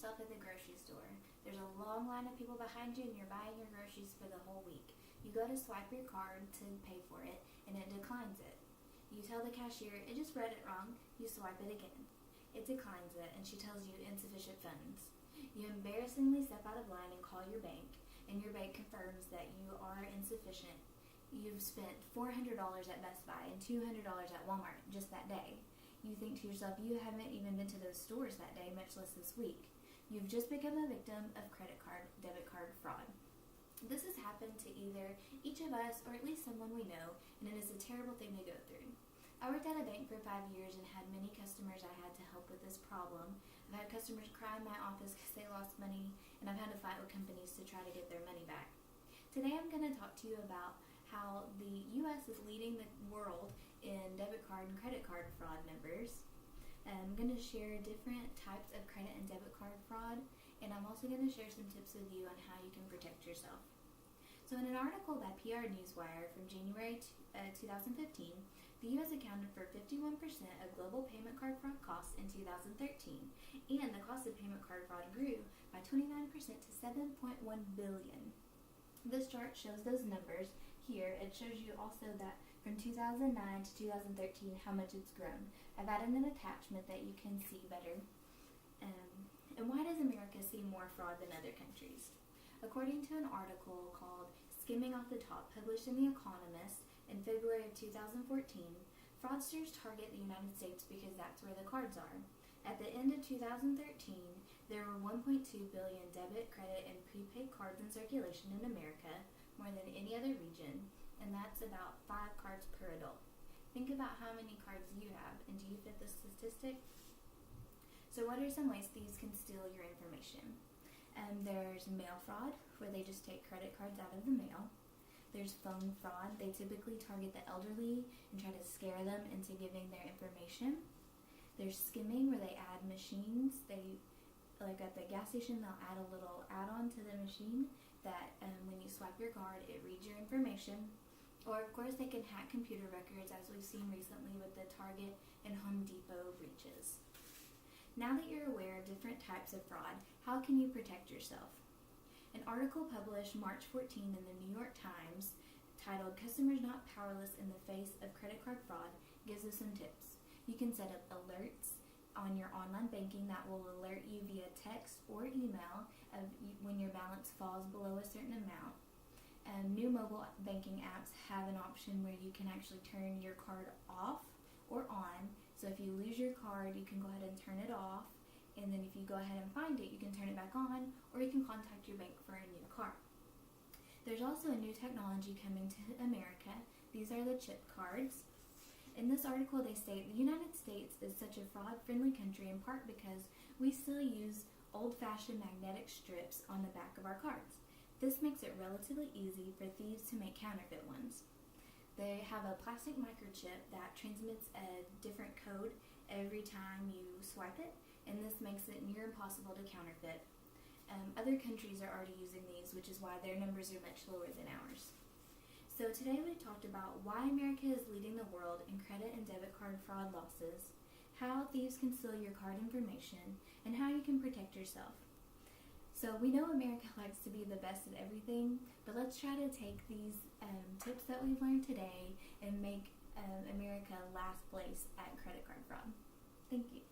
yourself at the grocery store. There's a long line of people behind you and you're buying your groceries for the whole week. You go to swipe your card to pay for it and it declines it. You tell the cashier, it just read it wrong. You swipe it again. It declines it and she tells you insufficient funds. You embarrassingly step out of line and call your bank, and your bank confirms that you are insufficient. You've spent $400 at Best Buy and $200 at Walmart just that day. You think to yourself, you haven't even been to those stores that day, much less this week. You've just become a victim of credit card, debit card fraud. This has happened to either each of us or at least someone we know, and it is a terrible thing to go through. I worked at a bank for 5 years and had many customers I had to help with this problem. I've had customers cry in my office because they lost money, and I've had to fight with companies to try to get their money back. Today I'm going to talk to you about how the U.S. is leading the world in debit card and credit card fraud numbers. I'm going to share different types of credit and debit card fraud, and I'm also going to share some tips with you on how you can protect yourself. So in an article by PR Newswire from January 2015, the U.S. accounted for 51% of global payment card fraud costs in 2013, and the cost of payment card fraud grew by 29% to $7.1 billion. This chart shows those numbers here. It shows you also that from 2009 to 2013 how much it's grown. I've added an attachment that you can see better. And why does America see more fraud than other countries? According to an article called Skimming Off the Top, published in The Economist in February of 2014, fraudsters target the United States because that's where the cards are. At the end of 2013, there were 1.2 billion debit, credit, and prepaid cards in circulation in America, more than any other region, and that's about 5 cards per adult. Think about how many cards you have, and do you fit the statistic? So what are some ways thieves can steal your information? There's mail fraud, where they just take credit cards out of the mail. There's phone fraud. They typically target the elderly and try to scare them into giving their information. There's skimming, where they add machines. Like at the gas station, they'll add a little add-on to the machine that when you swipe your card, it reads your information. Or, of course, they can hack computer records, as we've seen recently with the Target and Home Depot breaches. Now that you're aware of different types of fraud, how can you protect yourself? An article published March 14 in the New York Times titled "Customers Not Powerless in the Face of Credit Card Fraud" gives us some tips. You can set up alerts on your online banking that will alert you via text or email of when your balance falls below a certain amount. New mobile banking apps have an option where you can actually turn your card off or on. So if you lose your card, you can go ahead and turn it off. And then if you go ahead and find it, you can turn it back on, or you can contact your bank for a new card. There's also a new technology coming to America. These are the chip cards. In this article, they state the United States is such a fraud-friendly country in part because we still use old-fashioned magnetic strips on the back of our cards. This makes it relatively easy for thieves to make counterfeit ones. They have a plastic microchip that transmits a different code every time you swipe it, and this makes it near impossible to counterfeit. Other countries are already using these, which is why their numbers are much lower than ours. So today we talked about why America is leading the world in credit and debit card fraud losses, how thieves can steal your card information, and how you can protect yourself. So we know America likes to be the best at everything, but let's try to take these tips that we've learned today and make America last place at credit card fraud. Thank you.